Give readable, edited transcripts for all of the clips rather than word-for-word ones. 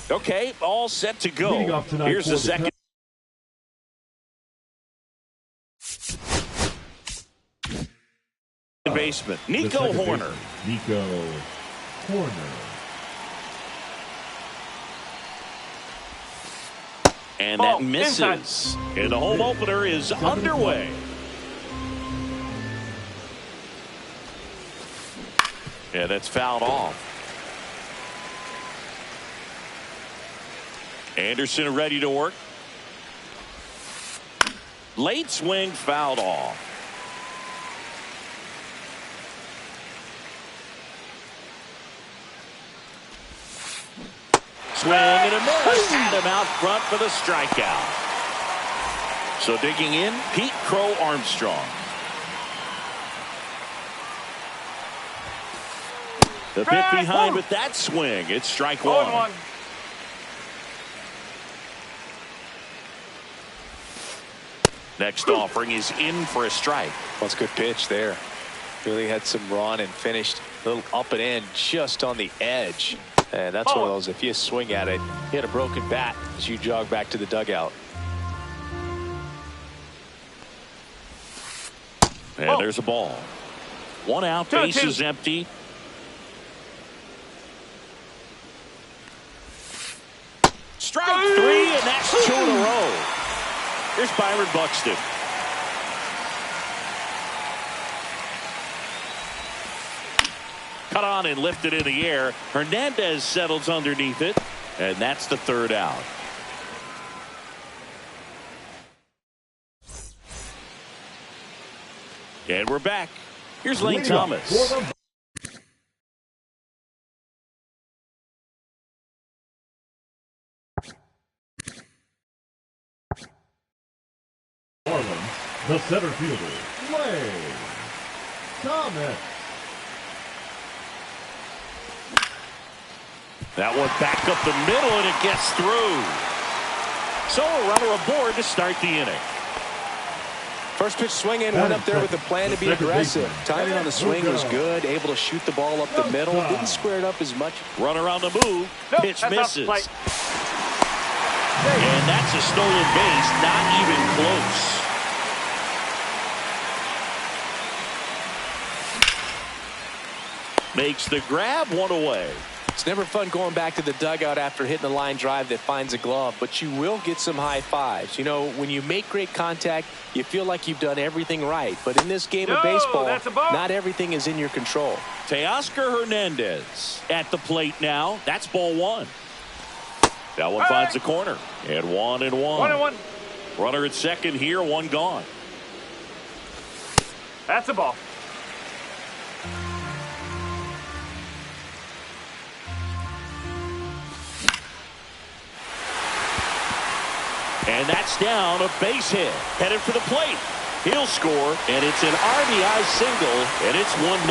Okay, all set to go. Here's the second. Baseman, Nico Horner. Nico Horner. And that misses. And the home opener is underway. Yeah, that's fouled off. Anderson ready to work. Late swing, fouled off. Swing and a miss. And him out front for the strikeout. So digging in, Pete Crow Armstrong. The bit behind with that swing. It's strike one. Next offering is in for a strike. Well, it's a good pitch there. Really had some run and finished a little up and in just on the edge. And that's one of those, if you swing at it, hit a broken bat as you jog back to the dugout. And there's a ball. One out, base is empty. Strike three, and that's two in a row. Here's Byron Buxton. Cut on and lifted in the air. Hernandez settles underneath it, and that's the third out. And we're back. Here's Lane Thomas. The center fielder, Lane Thomas. That one back up the middle, and it gets through. So a runner aboard to start the inning. First pitch swing in, went up there with the plan to be aggressive. Timing on the swing was good, able to shoot the ball up the middle. Didn't square it up as much. Runner on the move. Pitch misses. And that's a stolen base, not even close. Makes the grab, one away. It's never fun going back to the dugout after hitting a line drive that finds a glove, but you will get some high fives. You know, when you make great contact, you feel like you've done everything right. But in this game of baseball, not everything is in your control. Teoscar Hernandez at the plate now. That's ball one. That one finds the corner. And 1-1. Runner at second here, one gone. That's a ball. And that's down, a base hit. Headed for the plate. He'll score, and it's an RBI single, and it's 1-0.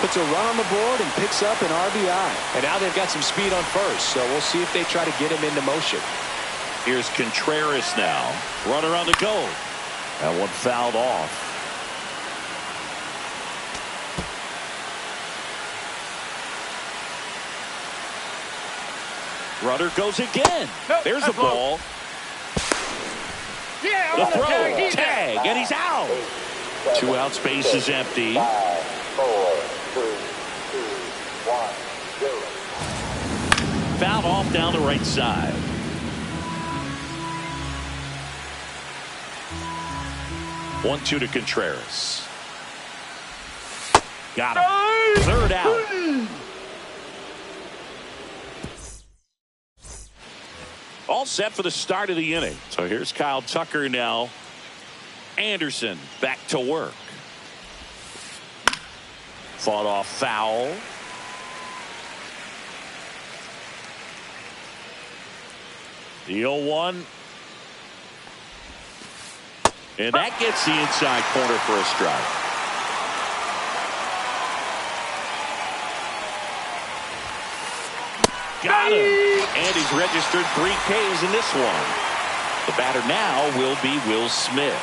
Puts a run on the board and picks up an RBI. And now they've got some speed on first, so we'll see if they try to get him into motion. Here's Contreras now. Runner on the go. That one fouled off. Runner goes again. There's a ball. The throw, tag, and he's out. 2 outs, base is empty. 5, 4, 3, 2, 1, 0. Fouled off down the right side. One-two to Contreras. Got him. Third out. All set for the start of the inning. So here's Kyle Tucker now. Anderson back to work. Fought off foul. The 0-1. And that gets the inside corner for a strike. Got him. And he's registered 3 Ks in this one. The batter now will be Will Smith.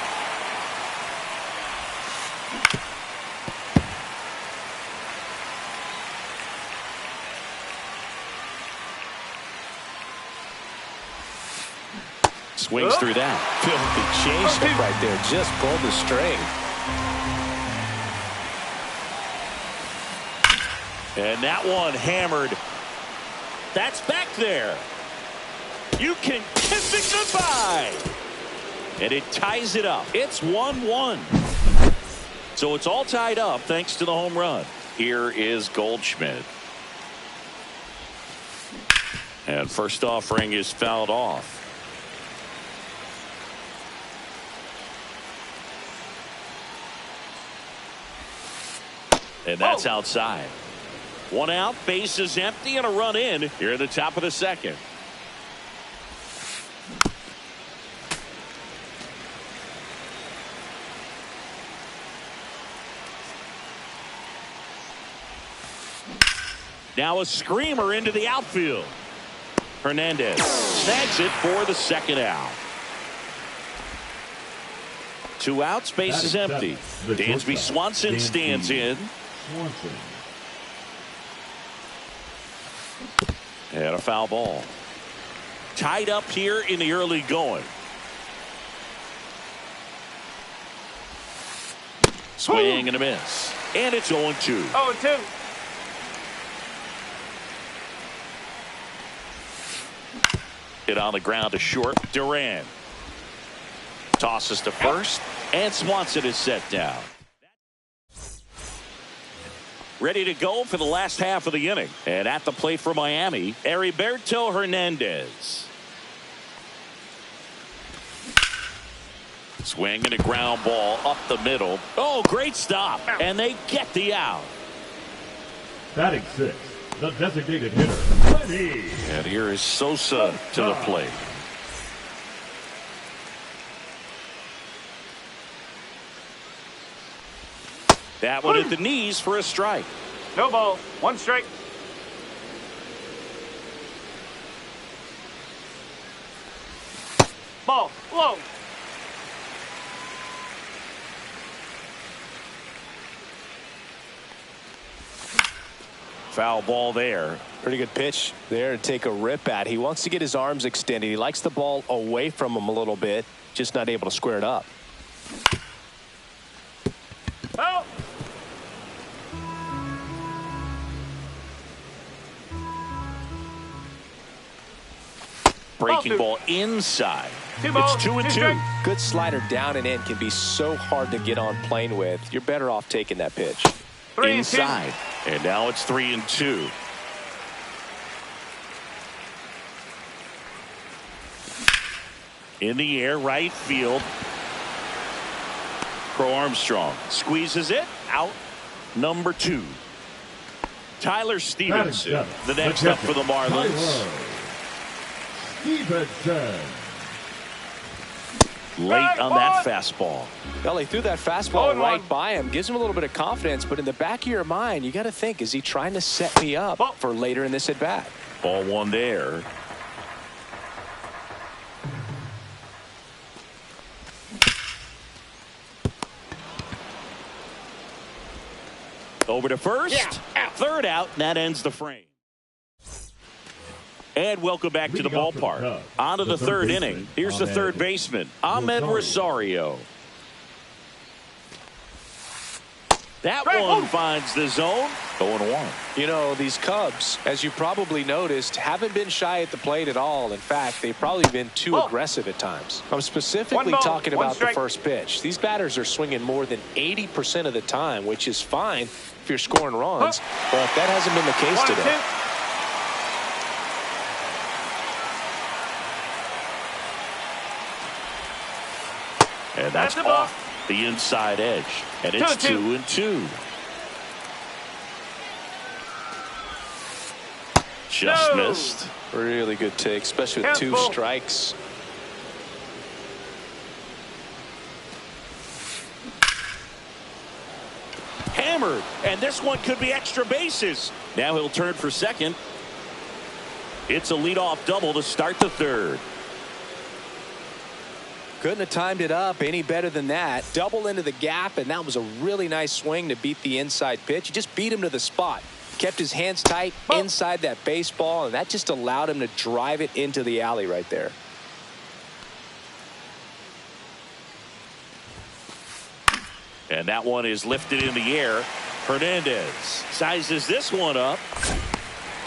Swings through that. Filthy changeup right there. Just pulled the string. And that one hammered. That's back there. You can kiss it goodbye. And it ties it up. It's 1-1. So it's all tied up thanks to the home run. Here is Goldschmidt. And first offering is fouled off. And that's outside. One out, base is empty, and a run in here at the top of the second. Now a screamer into the outfield. Hernandez snags it for the second out. 2 outs, base is empty. Dansby Swanson stands in. And a foul ball. Tied up here in the early going. Swing and a miss. And it's 0-2. 0-2. Hit on the ground to short. Duran tosses to first, and Swanson is set down. Ready to go for the last half of the inning. And at the plate for Miami, Heriberto Hernandez. Swing and a ground ball up the middle. Oh, great stop. And they get the out. Batting 6, the designated hitter, Lenny. And here is Sosa to the plate. That one at the knees for a strike. No ball. 1 strike. Ball. Low. Foul ball there. Pretty good pitch there to take a rip at. He wants to get his arms extended. He likes the ball away from him a little bit. Just not able to square it up. Oh. Breaking ball inside. It's 2-2. Good slider down and in can be so hard to get on plane with. You're better off taking that pitch. 3-2. Inside. And now it's 3-2. In the air, right field. Crow Armstrong squeezes it out. Number 2. Tyler Stevenson, the next up for the Marlins. Stevenson. Late on that fastball. Well, he threw that fastball right by him. Gives him a little bit of confidence, but in the back of your mind, you got to think, is he trying to set me up for later in this at-bat? Ball 1 there. Over to first. Third out, and that ends the frame. And welcome back to the ballpark. On to the third inning. Here's the third baseman, Ahmed Rosario. That one finds the zone. 0-1. You know, these Cubs, as you probably noticed, haven't been shy at the plate at all. In fact, they've probably been too aggressive at times. I'm specifically talking about the first pitch. These batters are swinging more than 80% of the time, which is fine if you're scoring runs, but that hasn't been the case today. And that's off the inside edge. And it's 2-2. Just missed. Really good take, especially with 2 strikes. Hammered. And this one could be extra bases. Now he'll turn for second. It's a leadoff double to start the third. Couldn't have timed it up any better than that. Double into the gap, and that was a really nice swing to beat the inside pitch. He just beat him to the spot. Kept his hands tight inside that baseball, and that just allowed him to drive it into the alley right there. And that one is lifted in the air. Hernandez sizes this one up.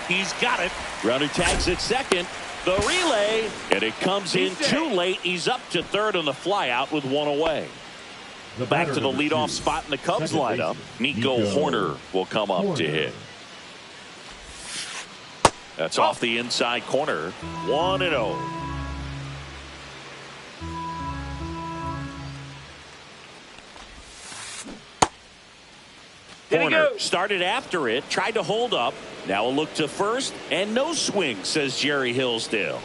He's got it. Runner tags at second. The relay, and it comes in too late. He's up to third on the flyout with one away. Back to the leadoff spot in the Cubs lineup. Nico Hoerner will come up to hit. That's off the inside corner. 1-0. Hoerner started after it, tried to hold up. Now a look to first, and no swing, says Jerry Hillsdale.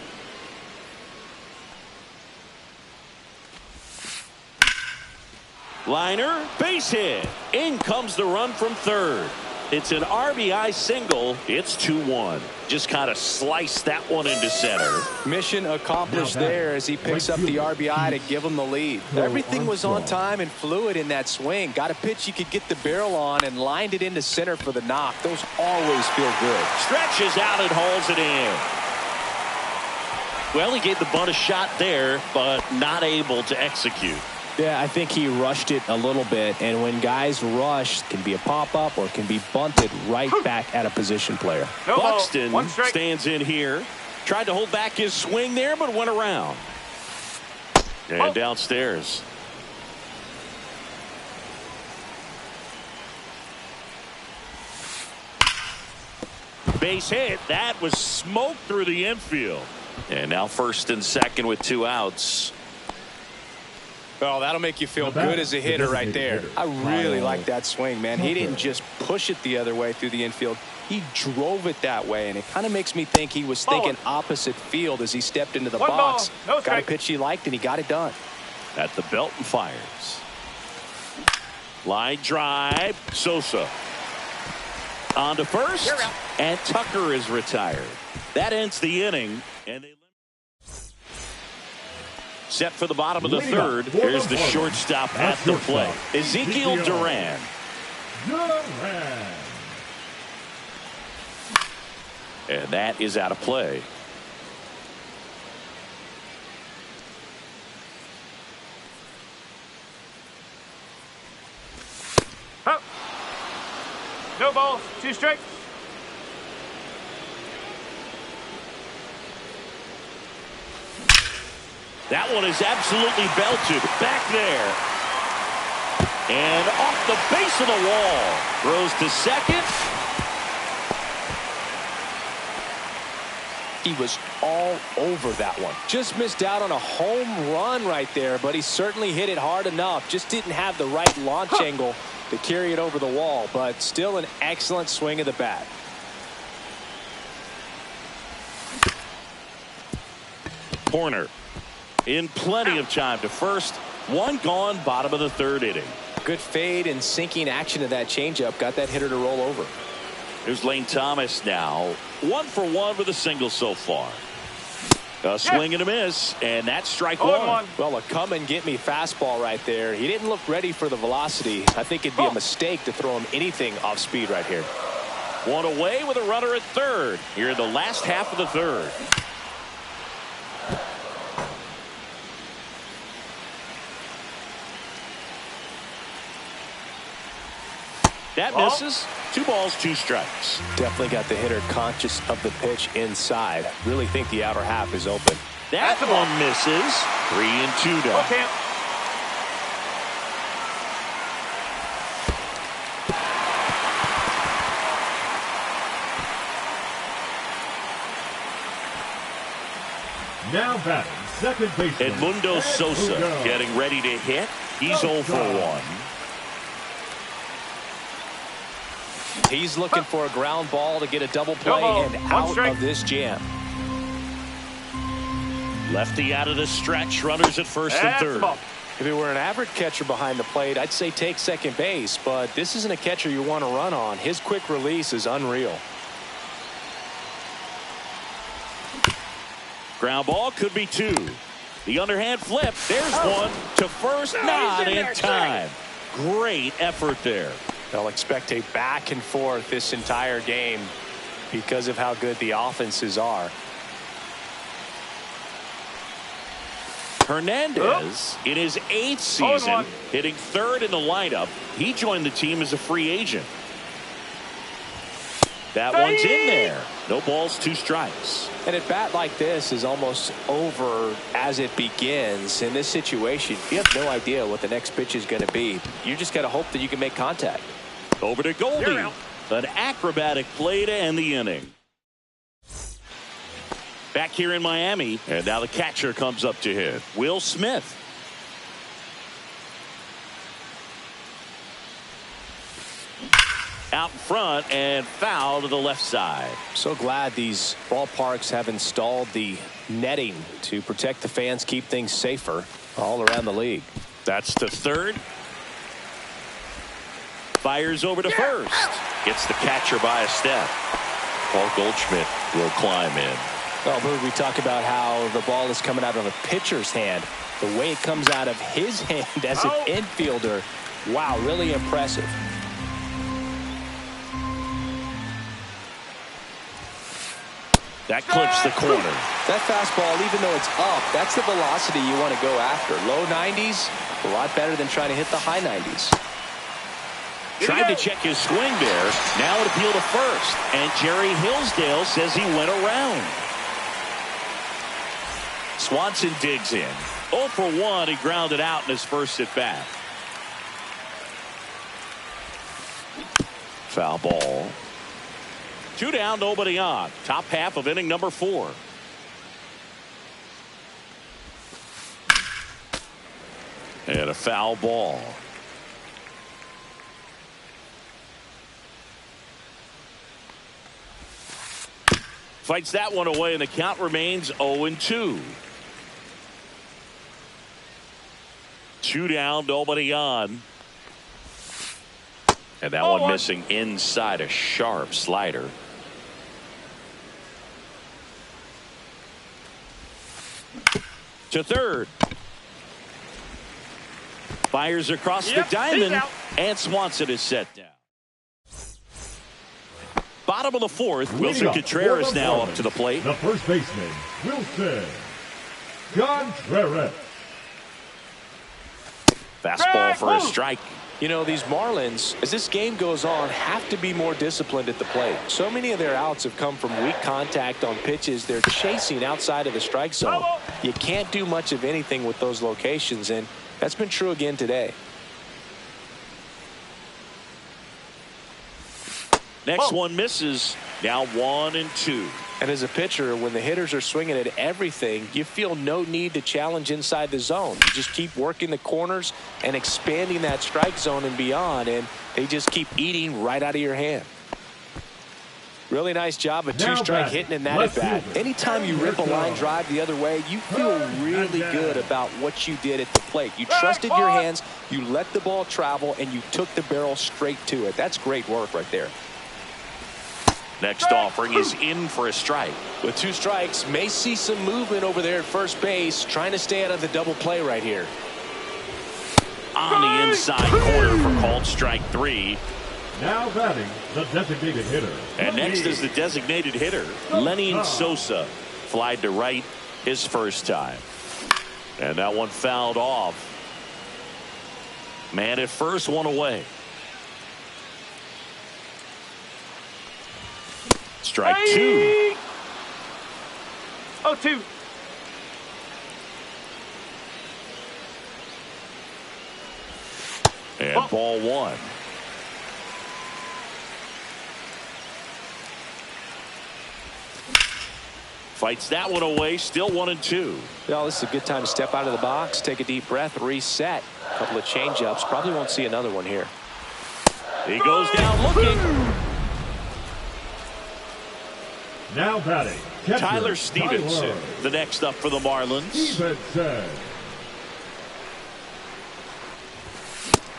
Liner, base hit. In comes the run from third. It's an RBI single. It's 2-1. Just kind of sliced that one into center. Mission accomplished there as he picks up the RBI to give him the lead. Everything was on time and fluid in that swing. Got a pitch he could get the barrel on and lined it into center for the knock. Those always feel good. Stretches out and hauls it in. Well, he gave the bunt a shot there, but not able to execute. Yeah, I think he rushed it a little bit, and when guys rush, it can be a pop-up or it can be bunted right back at a position player. Buxton stands in here. Tried to hold back his swing there, but went around. And downstairs. Base hit. That was smoked through the infield. And now first and second with 2 outs. Well, that'll make you feel good as a hitter right there. I really like that swing, man. He didn't just push it the other way through the infield. He drove it that way, and it kind of makes me think he was thinking opposite field as he stepped into the box. Got a pitch he liked, and he got it done. At the belt and fires. Line drive. Sosa. On to first, and Tucker is retired. That ends the inning, and they set for the bottom of the third. Here's the shortstop at the plate. Ezekiel Duran. And that is out of play. No ball, 2 strikes. That one is absolutely belted. Back there. And off the base of the wall. Throws to second. He was all over that one. Just missed out on a home run right there, but he certainly hit it hard enough. Just didn't have the right launch angle to carry it over the wall, but still an excellent swing of the bat. Corner. In plenty of time to first. One gone, bottom of the third inning. Good fade and sinking action of that changeup. Got that hitter to roll over. Here's Lane Thomas now. 1 for 1 with a single so far. A swing and a miss, and that's strike one. Well, a come and get me fastball right there. He didn't look ready for the velocity. I think it'd be a mistake to throw him anything off speed right here. One away with a runner at third here in the last half of the third. That misses. 2 balls, 2 strikes. Definitely got the hitter conscious of the pitch inside. Really think the outer half is open. That one misses. 3-2 down. Okay. Now batting second baseman Edmundo Sosa getting ready to hit. He's 0 for 1. He's looking for a ground ball to get a double play and out of this jam. Lefty out of the stretch. Runners at first and third. If it were an average catcher behind the plate, I'd say take second base, but this isn't a catcher you want to run on. His quick release is unreal. Ground ball could be 2. The underhand flip. There's one to first. Not in time. Great effort there. They'll expect a back and forth this entire game because of how good the offenses are. Hernandez in his 8th season, hitting 3rd in the lineup. He joined the team as a free agent. That one's in there. No balls, 2 strikes. And at bat like this is almost over as it begins. In this situation, you have no idea what the next pitch is going to be. You just got to hope that you can make contact. Over to Goldie. An acrobatic play to end the inning. Back here in Miami, and now the catcher comes up to hit. Will Smith. Out in front and foul to the left side. So glad these ballparks have installed the netting to protect the fans, keep things safer all around the league. That's to third. Fires over to first. Gets the catcher by a step. Paul Goldschmidt will climb in. Well, Boog, we talk about how the ball is coming out of a pitcher's hand. The way it comes out of his hand as an infielder, wow, really impressive. That clips the corner. That fastball, even though it's up, that's the velocity you want to go after. Low 90s, a lot better than trying to hit the high 90s. Tried to check his swing there. Now an appeal to first. And Jerry Hillsdale says he went around. Swanson digs in. 0 for 1. He grounded out in his first at bat. Foul ball. 2 down, nobody on. Top half of inning number 4. And a foul ball. Fights that one away, and the count remains 0-2. 2 down, nobody on. And that one missing inside, a sharp slider. To third. Fires across the diamond, and Swanson is set down. Bottom of the 4th, Wilson Contreras now up to the plate. The first baseman, Wilson Contreras. Fastball for a strike. You know, these Marlins, as this game goes on, have to be more disciplined at the plate. So many of their outs have come from weak contact on pitches they're chasing outside of the strike zone. You can't do much of anything with those locations, and that's been true again today. Next one misses. Now 1-2. And as a pitcher, when the hitters are swinging at everything, you feel no need to challenge inside the zone. You just keep working the corners and expanding that strike zone and beyond, and they just keep eating right out of your hand. Really nice job of 2-strike hitting in that at bat. Anytime you rip a line drive the other way, you feel really good about what you did at the plate. You trusted your hands, you let the ball travel, and you took the barrel straight to it. That's great work right there. Next offering is in for a strike. With 2 strikes, may see some movement over there at first base, trying to stay out of the double play right here. On the inside corner for called strike 3. Now batting the designated hitter. And next is the designated hitter, Lenny Sosa. Flied to right his first time. And that one fouled off. Man at first, one away. Strike 2. 0-2. And ball 1. Fights that one away, still 1-2. Well, this is a good time to step out of the box, take a deep breath, reset. A couple of change-ups. Probably won't see another one here. He goes down looking. Now batting, catcher, Tyler Stevenson, the next up for the Marlins. Stevenson.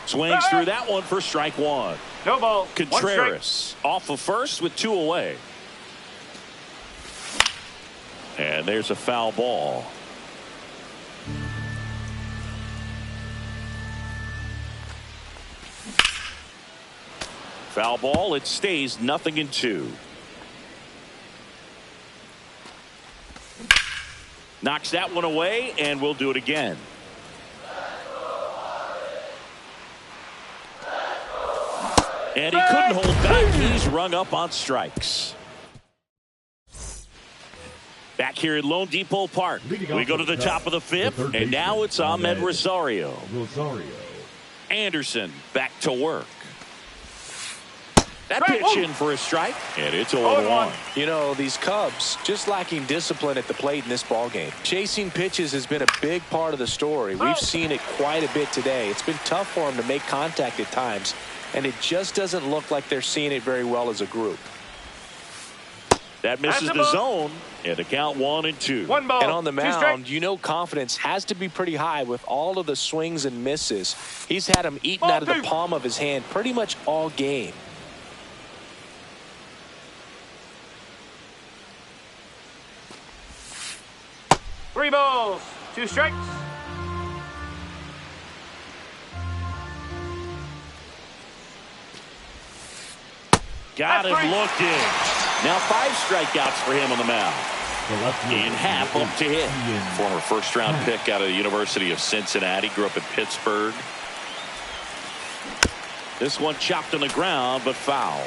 Swings through that one for strike 1. No ball. Contreras off of first with 2 away. And there's a foul ball. Foul ball. It stays 0-2. Knocks that one away, and we'll do it again. And he couldn't hold back. He's rung up on strikes. Back here at Lone Depot Park, we go to the top of the fifth, and now it's Ahmed Rosario. Anderson back to work. That pitch in for a strike, and it's 0-1. You know, these Cubs just lacking discipline at the plate in this ballgame. Chasing pitches has been a big part of the story. We've seen it quite a bit today. It's been tough for them to make contact at times, and it just doesn't look like they're seeing it very well as a group. That misses the zone, and the count 1-2. 1 ball. And on the mound, you know confidence has to be pretty high with all of the swings and misses. He's had them eaten out of the palm of his hand pretty much all game. Three balls, 2 strikes. Got him looking. Now 5 strikeouts for him on the mound. In half up to hit. Former first-round pick out of the University of Cincinnati. Grew up in Pittsburgh. This one chopped on the ground, but foul.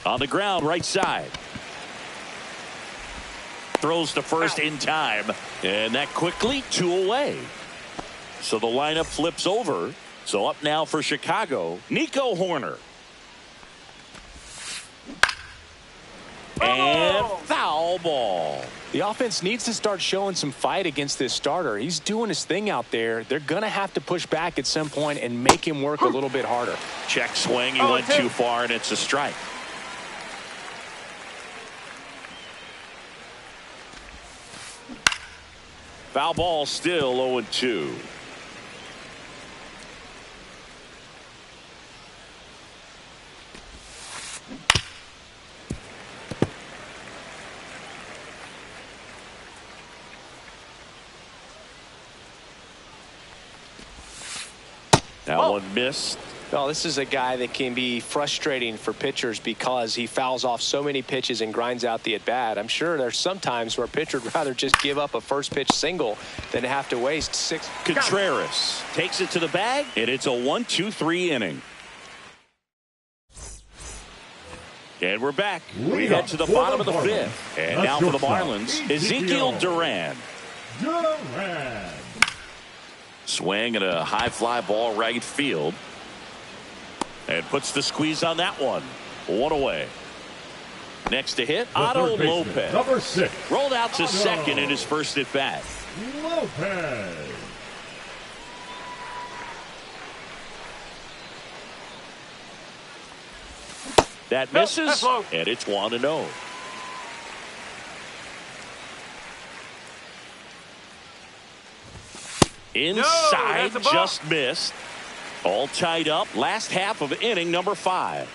On the ground, right side. Throws to first in time. And that quickly 2 away. So the lineup flips over. So up now for Chicago, Nico Horner. And foul ball. The offense needs to start showing some fight against this starter. He's doing his thing out there. They're going to have to push back at some point and make him work a little bit harder. Check swing. He went too far, and it's a strike. Foul ball, still 0-2. That one missed. Well, this is a guy that can be frustrating for pitchers because he fouls off so many pitches and grinds out the at-bat. I'm sure there's some times where a pitcher would rather just give up a first-pitch single than have to waste 6. Contreras takes it to the bag, and it's a 1-2-3 inning. And we're back. We head to the bottom of the fifth. And now for the Marlins, Ezekiel Duran. Swing and a high fly ball right field. And puts the squeeze on that one. 1 away. Next to hit, Otto Lopez. Number 6. Rolled out to second in his first at bat. Lopez. That misses, and it's 1-0. Inside, just missed. All tied up. Last half of inning number 5.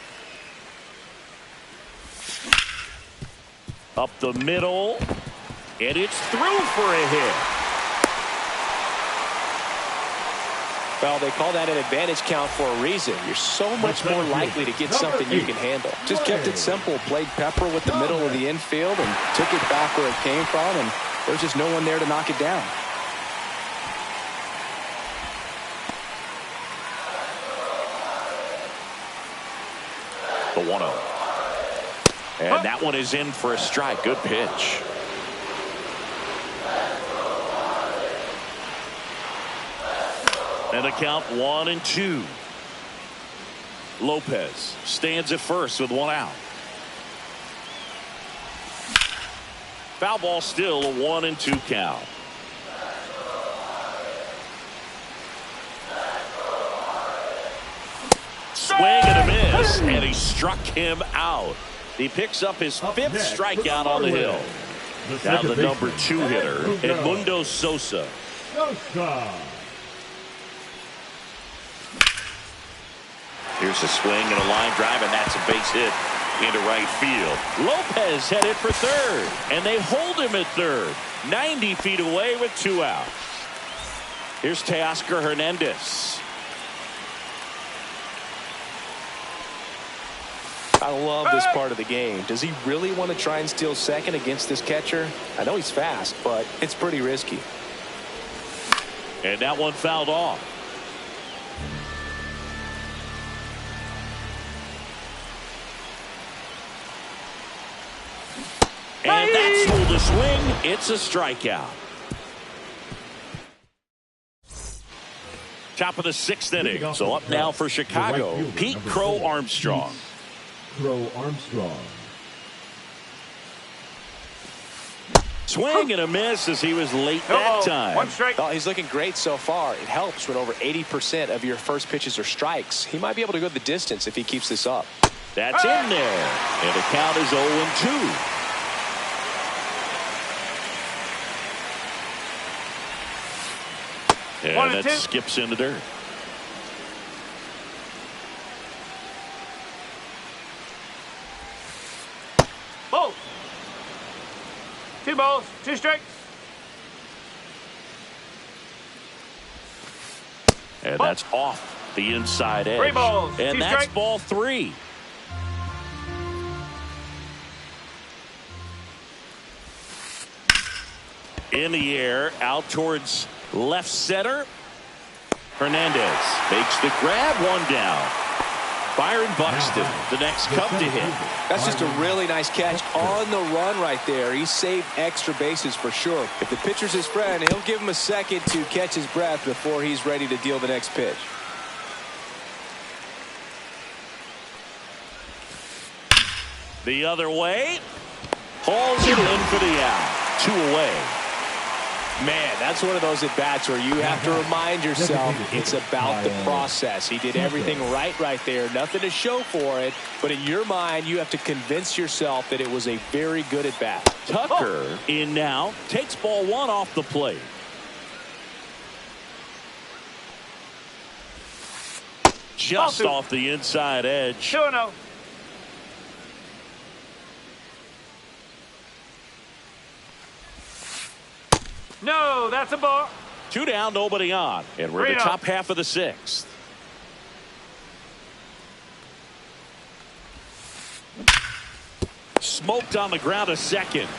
Up the middle, and it's through for a hit. Well, they call that an advantage count for a reason. You're so much more likely to get something you can handle. Just kept it simple, played pepper with the middle of the infield and took it back where it came from, and there's just no one there to knock it down. The 1-0. And that one is in for a strike. Good pitch. And the count 1-2. Lopez stands at first with 1 out. Foul ball, still a 1-2 count. Swing and a miss, and he struck him out. He picks up his 5th strikeout on the hill. Now the number 2 hitter, Edmundo Sosa. Here's a swing and a line drive, and that's a base hit into right field. Lopez headed for third, and they hold him at third. 90 feet away with 2 out. Here's Teoscar Hernandez. I love this part of the game. Does he really want to try and steal second against this catcher? I know he's fast, but it's pretty risky. And that one fouled off. And that's ruled a swing. It's a strikeout. Top of the 6th inning. So up now for Chicago, Pete Crow Armstrong. Crow Armstrong. Swing and a miss as he was late that time. One strike. Oh, he's looking great so far. It helps when over 80% of your first pitches are strikes. He might be able to go the distance if he keeps this up. That's in there. And the count is 0-2. And that skips into dirt. Ball. 2 balls, 2 strikes. And that's off the inside edge. 3 balls, and 2 that's strikes. ball 3. In the air, out towards left center. Hernandez makes the grab, 1 down. Byron Buxton, the next Cub to hit. That's just a really nice catch on the run right there. He saved extra bases for sure. If the pitcher's his friend, he'll give him a second to catch his breath before he's ready to deal the next pitch. The other way. Hauls it in for the out. 2 away. Man, that's one of those at-bats where you have to remind yourself it's about the process. He did everything right there. Nothing to show for it. But in your mind, you have to convince yourself that it was a very good at-bat. Tucker in now. Takes ball 1 off the plate. Just off the inside edge. 2-0. No, that's a ball. 2 down, nobody on. And we're in the top half of the 6th. Smoked on the ground a second.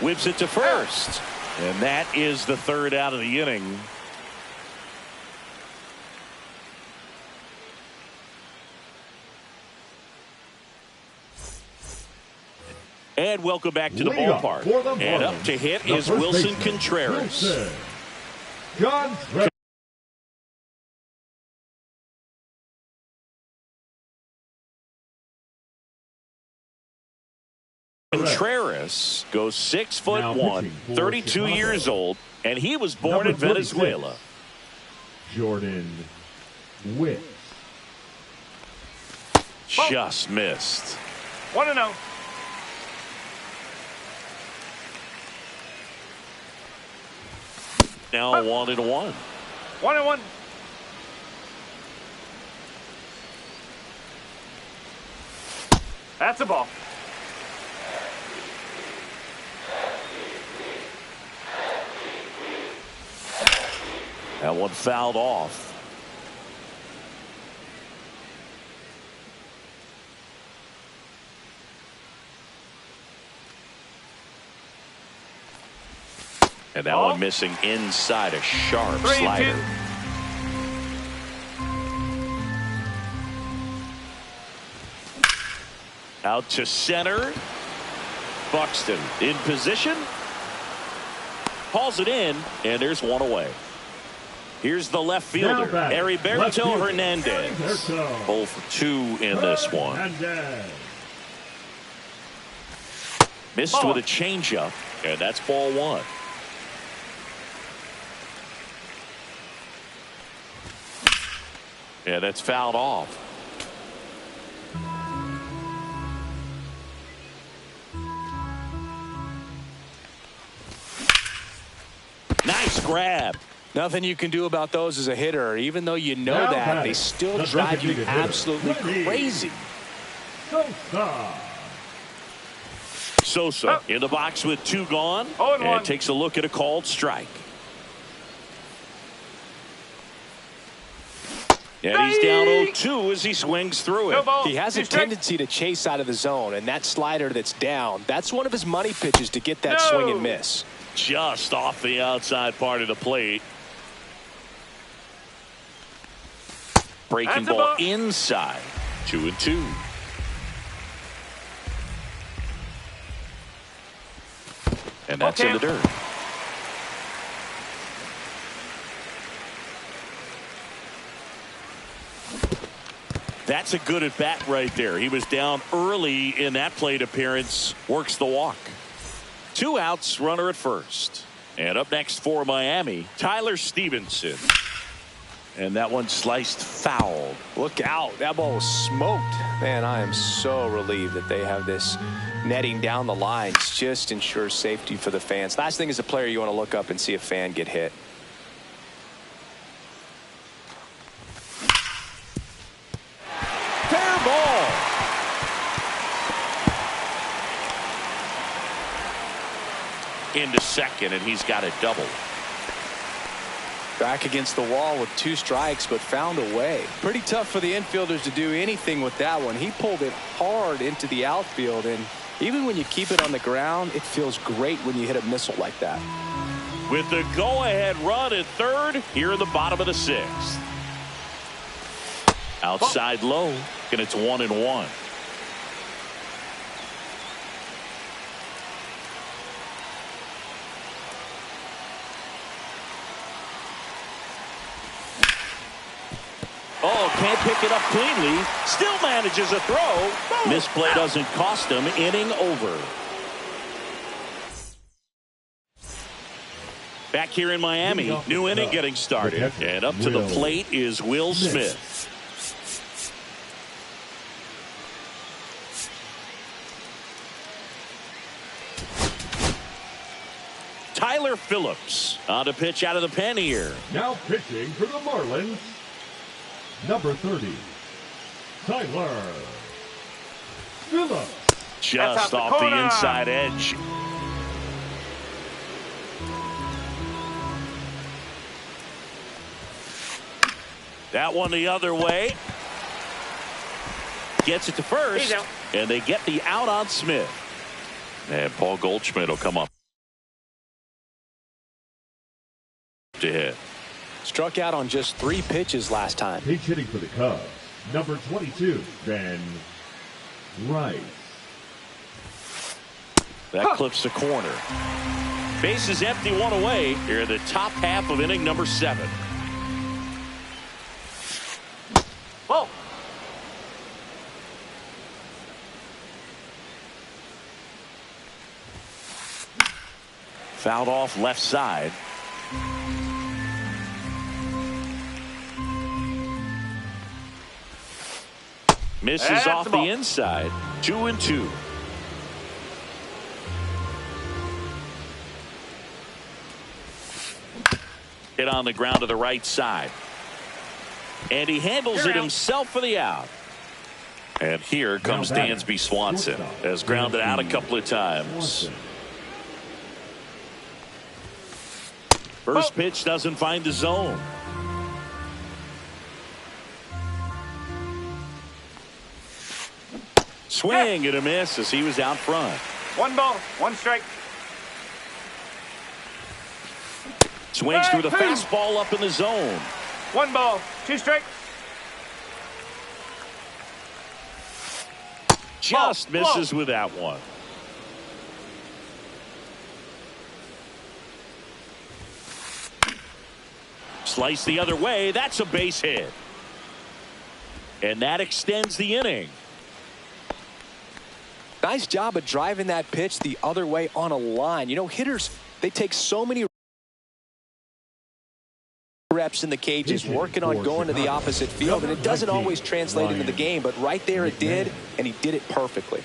Whips it to first. And that is the 3rd out of the inning. And welcome back to the ballpark. And up to hit is Wilson Contreras. Contreras goes 6'1", 32 years old, and he was born in Venezuela. Jordan Witt. Just missed. 1-0. Now 1-1. 1-1. That's a ball. That one fouled off. And that one missing inside a sharp slider. Out to center. Buxton in position. Hauls it in, and there's 1 away. Here's the left fielder, Heriberto Hernandez. 0 for 2 in this one. Missed with a changeup, and that's ball 1. Yeah, that's fouled off. Nice grab. Nothing you can do about those as a hitter. Even though you know that, they still drive you absolutely crazy. Sosa in the box with 2 gone, and takes a look at a called strike. And he's down 0-2 as he swings through it. He has a tendency to chase out of the zone, and that slider that's down, that's one of his money pitches to get that swing and miss. Just off the outside part of the plate. Breaking ball inside. 2-2. And that's in the dirt. That's a good at bat right there. He was down early in that plate appearance. Works the walk. 2 outs, runner at first. And up next for Miami, Tyler Stevenson. And that one sliced foul. Look out. That ball was smoked. Man, I am so relieved that they have this netting down the lines. Just ensures safety for the fans. Last thing as a player, you want to look up and see a fan get hit. Fair ball. Into second, and he's got a double. Back against the wall with 2 strikes, but found a way. Pretty tough for the infielders to do anything with that one. He pulled it hard into the outfield, and even when you keep it on the ground, it feels great when you hit a missile like that. With the go-ahead run at third, here in the bottom of the 6th. Outside low, and it's 1-1. Oh, can't pick it up cleanly. Still manages a throw. Misplay doesn't cost him. Inning over. Back here in Miami, new inning getting started. And up to the plate is Will Smith. Tyler Phillips on to pitch out of the pen here. Now pitching for the Marlins, number 30, Tyler Phillips. Just off the inside edge. That one the other way. Gets it to first. And they get the out on Smith. And Paul Goldschmidt will come up to hit. Struck out on just 3 pitches last time. He's hitting for the Cubs, number 22, Ben Rice. That clips the corner. Base is empty, 1 away. Here in the top half of inning number 7. Whoa. Fouled off left side. Misses off the inside. 2-2. Hit on the ground to the right side. And he handles it himself for the out. And here comes Dansby Swanson. Has grounded out a couple of times. First pitch doesn't find the zone. Swing and a miss as he was out front. 1 ball, 1 strike. Swings through the fastball up in the zone. 1 ball, 2 strikes. Just misses with that one. Slice the other way. That's a base hit. And that extends the inning. Nice job of driving that pitch the other way on a line. You know, hitters, they take so many reps in the cages working on going to the opposite field, and it doesn't always translate into the game, but right there it did, and he did it perfectly.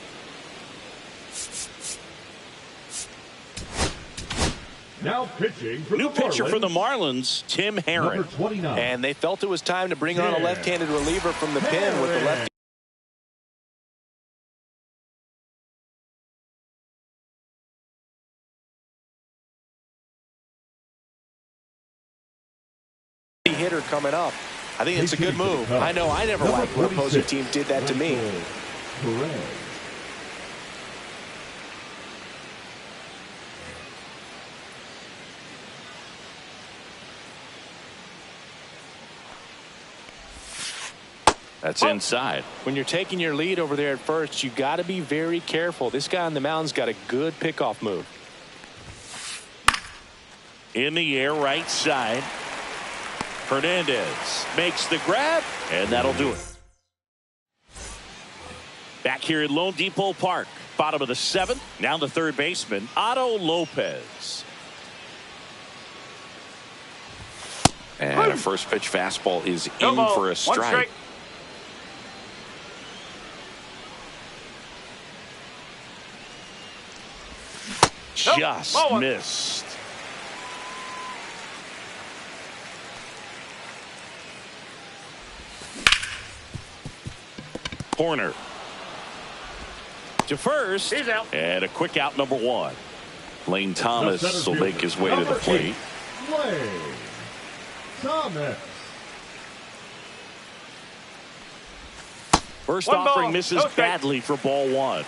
Now pitching for New the pitcher Marlins, for the Marlins, Tim Herron. number 29. And they felt it was time to bring on a left-handed reliever from the pen with the left. Hitter coming up. I think it's a good move. I know I never liked when opposing team did that to me. That's inside. When you're taking your lead over there at first, you got to be very careful. This guy on the mound's got a good pickoff move. In the air, right side. Hernandez makes the grab, and that'll do it. Back here at Lone Depot Park, bottom of the 7th. Now the third baseman, Otto Lopez. And a first pitch fastball is in for a strike. Just missed. Corner to first. He's out. And a quick out, number 1. Lane Thomas will make his way to the plate. Lane Thomas. First offering misses badly for ball 1.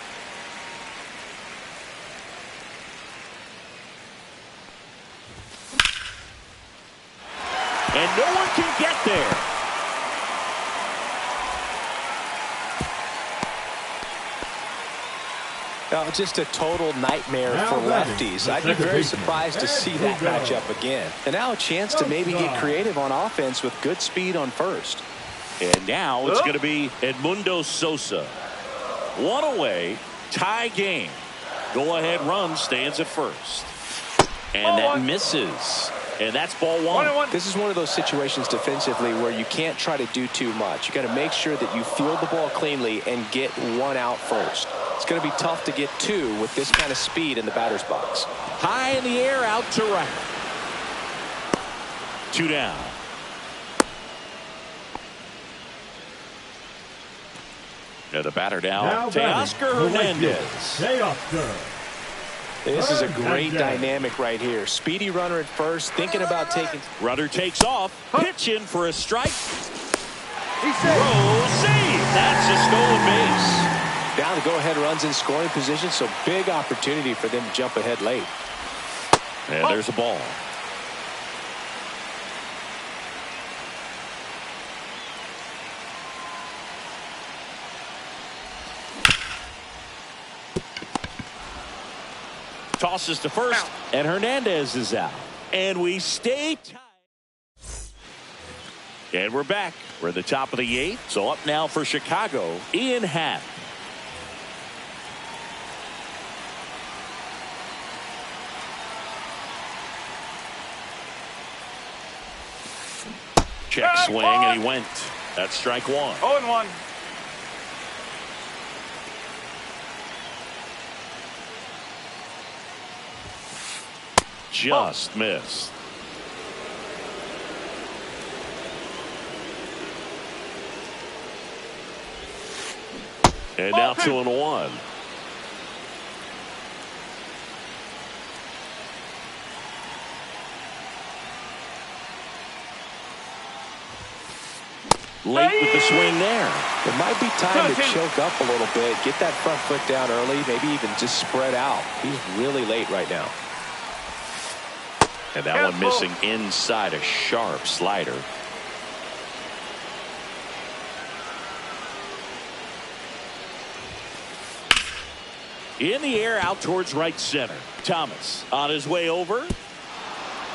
And no one can get there. Now, just a total nightmare for lefties. I'd be very surprised to see that matchup again. And now a chance to maybe get creative on offense with good speed on first. And now it's going to be Edmundo Sosa. 1 away, tie game. Go ahead run stands at first. And that misses. And that's ball 1. This is one of those situations defensively where you can't try to do too much. You got to make sure that you field the ball cleanly and get 1 out first. It's going to be tough to get 2 with this kind of speed in the batter's box. High in the air, out to right. 2 down. Now the batter now Teoscar Hernandez. This is a great dynamic right here. Speedy runner at first, thinking about taking. Runner takes off, pitching for a strike. Throw, save. That's a stolen base. Down to go-ahead runs in scoring position, so big opportunity for them to jump ahead late. And there's a ball. Tosses to first, and Hernandez is out. And we stay tied. And we're back. We're at the top of the 8th. So up now for Chicago, Ian Happ. Check swing, and he went. That's strike 1. 0-1. Just missed. And now 2-1. Late with the swing there. It might be time to choke up a little bit, get that front foot down early, maybe even just spread out. He's really late right now. And that one missing inside, a sharp slider. In the air, out towards right center. Thomas on his way over.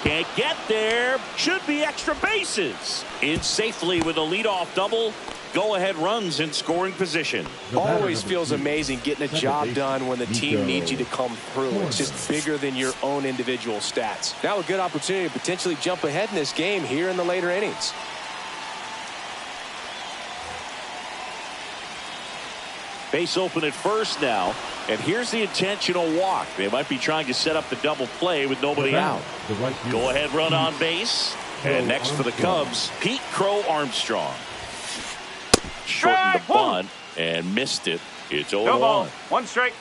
Can't get there. Should be extra bases. In safely with a leadoff double. Go-ahead runs in scoring position. Always feels amazing getting a job done when the team needs you to come through. It's just bigger than your own individual stats. Now a good opportunity to potentially jump ahead in this game here in the later innings. Base open at first now. And here's the intentional walk. They might be trying to set up the double play with nobody out. Go-ahead run on base. And next for the Cubs, Pete Crow Armstrong. Shortened the bunt and missed it. It's 0-1. 1 strike.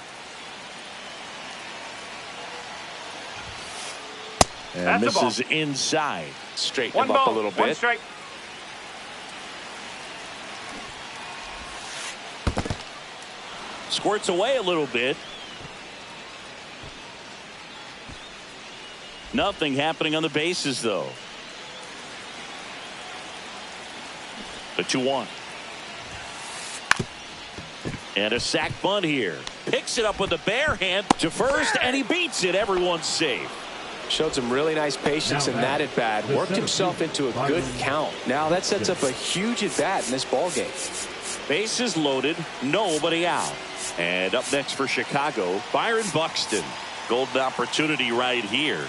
And misses inside. Straighten him up a little bit. 1 strike. Squirts away a little bit. Nothing happening on the bases, though. The 2-1. And a sac bunt here. Picks it up with the bare hand to first, and he beats it. Everyone's safe. Showed some really nice patience in that at bat. Worked himself into a good count. Now that sets up a huge at bat in this ball game. Bases loaded, nobody out. And up next for Chicago, Byron Buxton. Golden opportunity right here.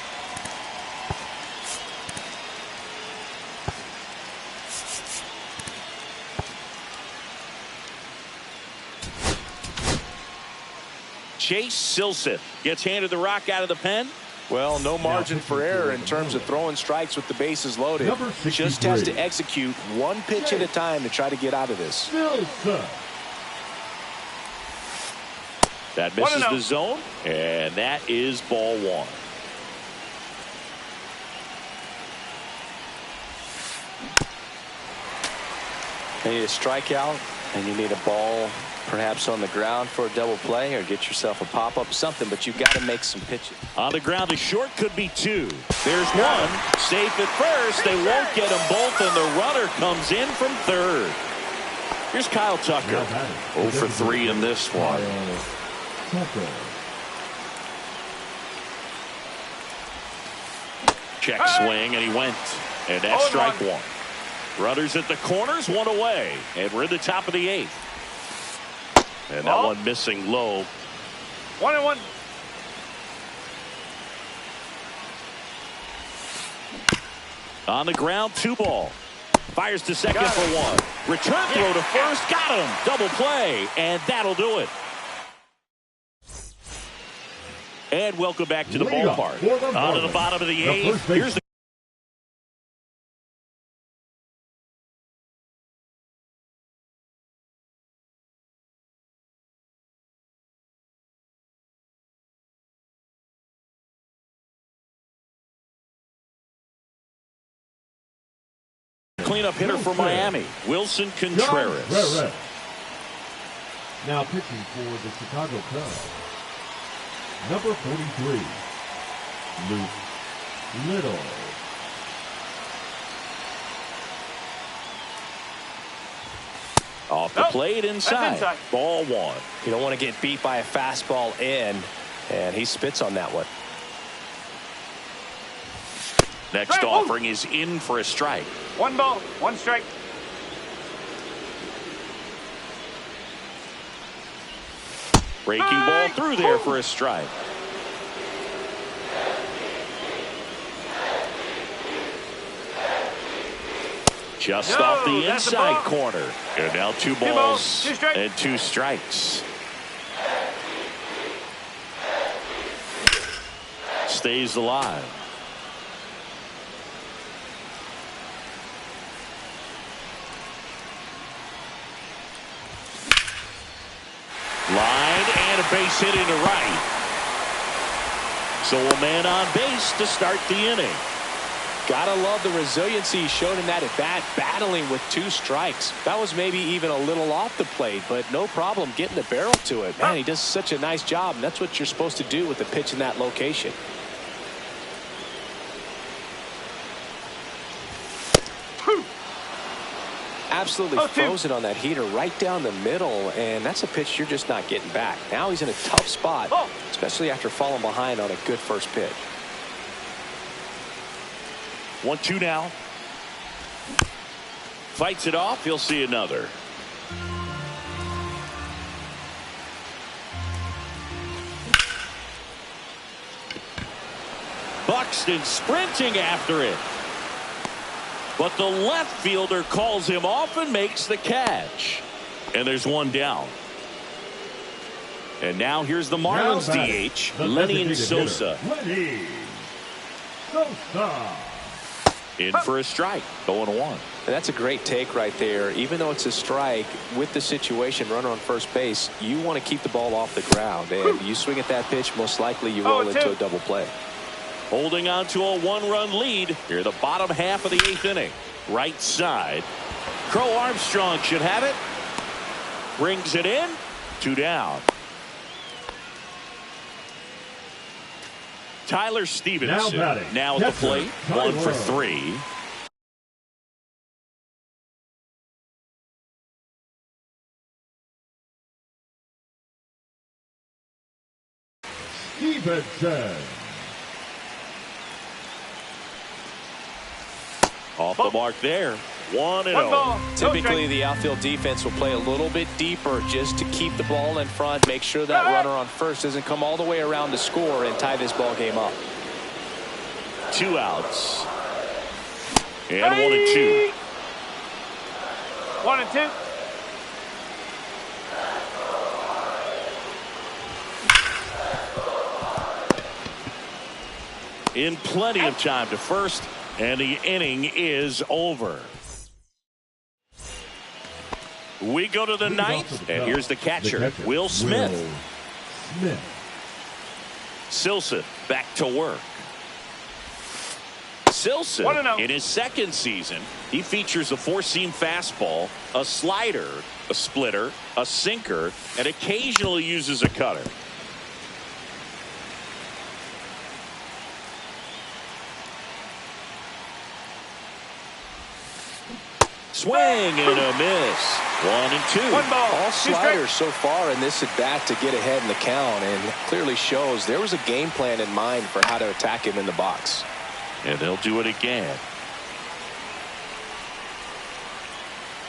Chase Silseth gets handed the rock out of the pen. Well, no margin for error in terms of throwing strikes with the bases loaded. Just has to execute one pitch at a time to try to get out of this. That misses the zone, and that is ball one. You need a strikeout, and you need a ball perhaps on the ground for a double play, or get yourself a pop-up, something, but you've got to make some pitches. On the ground, a short could be two. There's one. Safe at first. They won't get them both, and the runner comes in from third. Here's Kyle Tucker. 0 for 3 in this one. Check swing, and he went. And that's strike one. Runners at the corners, one away. And we're in the top of the 8th. And that one missing low. 1-1. On the ground, 2 ball. Fires to second for 1. Return throw to first. Got him. Double play. And that'll do it. And welcome back to the ballpark. On to the bottom of the 8th. Here's the cleanup hitter for Miami, Wilson Contreras. Now pitching for the Chicago Cubs, number 43, Luke Little. Off the plate inside. Ball 1. You don't want to get beat by a fastball in, and he spits on that one. Next offering is in for a strike. 1 ball, 1 strike. Breaking ball through there for a strike. Just off the inside corner. And now 2 balls and 2 strikes. Stays alive. Line and a base hit into right. So a man on base to start the inning. Gotta love the resiliency he showed in that at bat, battling with 2 strikes. That was maybe even a little off the plate, but no problem getting the barrel to it. Man, he does such a nice job, and that's what you're supposed to do with the pitch in that location. Absolutely frozen on that heater right down the middle, and that's a pitch you're just not getting back. Now he's in a tough spot, especially after falling behind on a good first pitch. 1-2 now. Fights it off. He'll see another. Buxton sprinting after it. But the left fielder calls him off and makes the catch. And there's 1 down. And now here's the Marlins DH, Lenny Sosa. Lenny Sosa. In for a strike, going 1. And that's a great take right there. Even though it's a strike, with the situation, runner on first base, you want to keep the ball off the ground. And you swing at that pitch, most likely you roll into a double play. Holding on to a 1-run lead here, the bottom half of the 8th inning. Right side. Crow Armstrong should have it. Brings it in. 2 down. Tyler Stevenson now at the catcher, plate. Tyler. 1 for 3. Stevenson. Off the mark there. 1-0. One ball. Typically, the outfield defense will play a little bit deeper just to keep the ball in front, make sure that runner on first doesn't come all the way around to score and tie this ball game up. 2 outs. And 1 and 2. 1 and 2. In plenty of time to first, and the inning is over. We go to the ninth, and here's the catcher, Will Smith. Silson back to work. Silson, in his second season, he features a 4-seam fastball, a slider, a splitter, a sinker, and occasionally uses a cutter. Swing and a miss. 1 and 2. One ball. All sliders so far in this at bat to get ahead in the count, and clearly shows there was a game plan in mind for how to attack him in the box. And they'll do it again.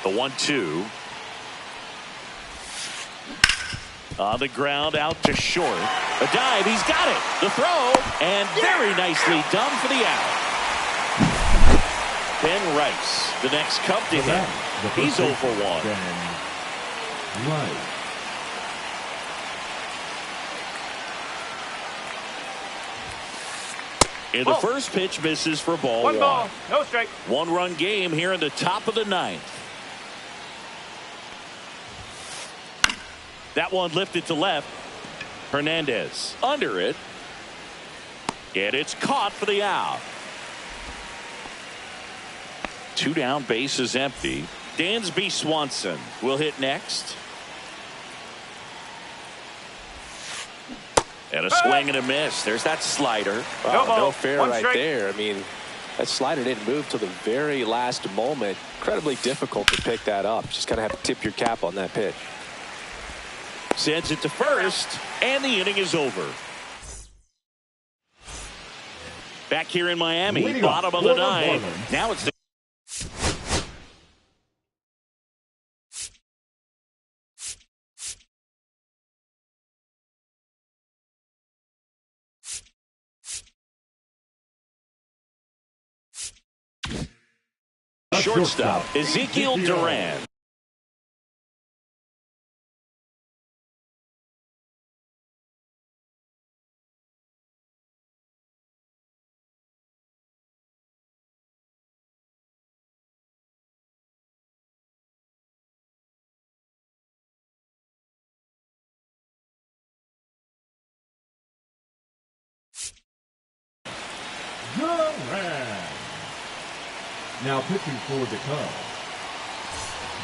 The 1-2. On the ground, out to short. A dive, he's got it. The throw, and very nicely done for the out. Ben Rice, the next Cub to hit. He's 0 for 1. And the first pitch misses for ball 1. 1 ball, no strike. 1-run game here in the top of the ninth. That one lifted to left. Hernandez under it. And it's caught for the out. 2 down, base is empty. Dansby Swanson will hit next. And a swing and a miss. There's that slider. No fair right there. I mean, that slider didn't move till the very last moment. Incredibly difficult to pick that up. Just kind of have to tip your cap on that pitch. Sends it to first, and the inning is over. Back here in Miami, bottom of the ninth. Now it's the shortstop, Ezekiel Duran. Now pitching for the Cubs,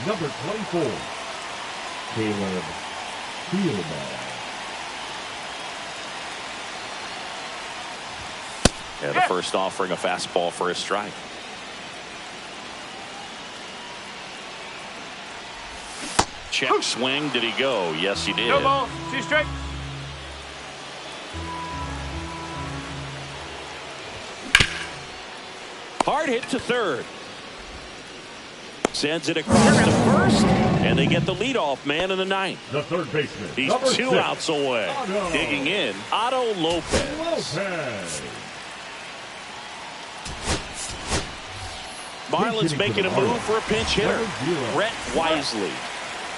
number 24, Caleb Fieldman. And the first offering a fastball for a strike. Check swing. Did he go? Yes, he did. No ball, 2 strike. Hard hit to third. Sends it across to first, and they get the leadoff man in the ninth. The third baseman. He's 2 outs away. Otto. Digging in, Otto Lopez. Marlins making a move for a pinch hitter. Brett Wisely.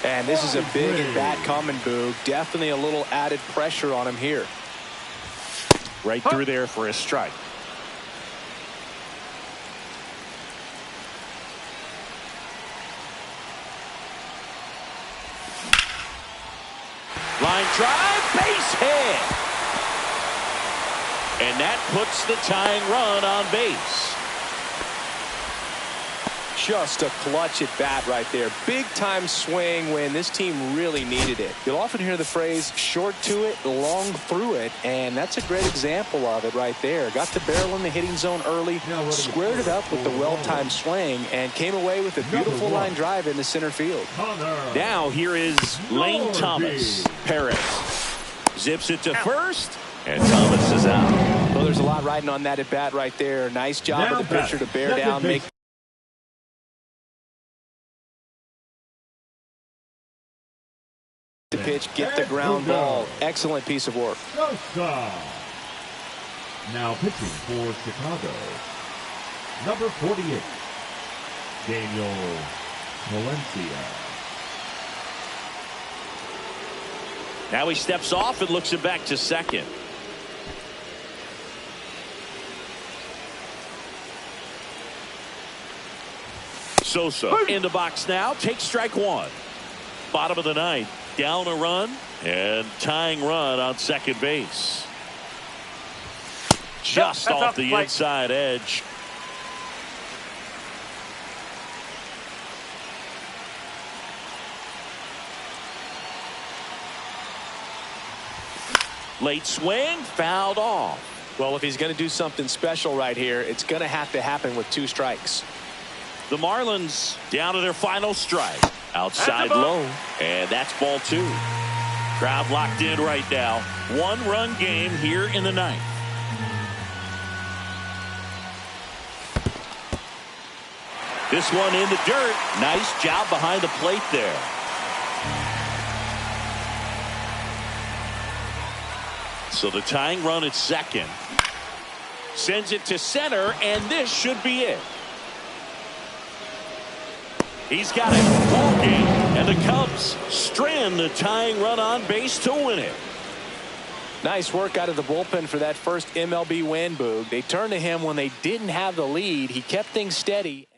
And this is a big at bat coming, Boog. Definitely a little added pressure on him here. Right through there for a strike. Line drive, base hit. And that puts the tying run on base. Just a clutch at bat right there. Big time swing when this team really needed it. You'll often hear the phrase short to it, long through it, and that's a great example of it right there. Got the barrel in the hitting zone early, squared it up with the well-timed swing, and came away with a beautiful line drive into center field. Now here is Lane Thomas. Perez zips it to first, and Thomas is out. Well, there's a lot riding on that at bat right there. Nice job of the pitcher to bear down, make the pitch, get the ground ball. Excellent piece of work. Now pitching for Chicago, number 48, Daniel Valencia. Now he steps off and looks it back to second. Sosa in the box now, takes strike one. Bottom of the ninth, down a run and tying run on second base. Just off the inside edge. Late swing, fouled off. Well, if he's going to do something special right here, it's going to have to happen with 2 strikes. The Marlins down to their final strike. Outside low, and that's ball 2. Crowd locked in right now. 1-run game here in the ninth. This one in the dirt. Nice job behind the plate there. So the tying run at second. Sends it to center, and this should be it. He's got it. Ball game. And the Cubs strand the tying run on base to win it. Nice work out of the bullpen for that first MLB win, Boog. They turned to him when they didn't have the lead. He kept things steady.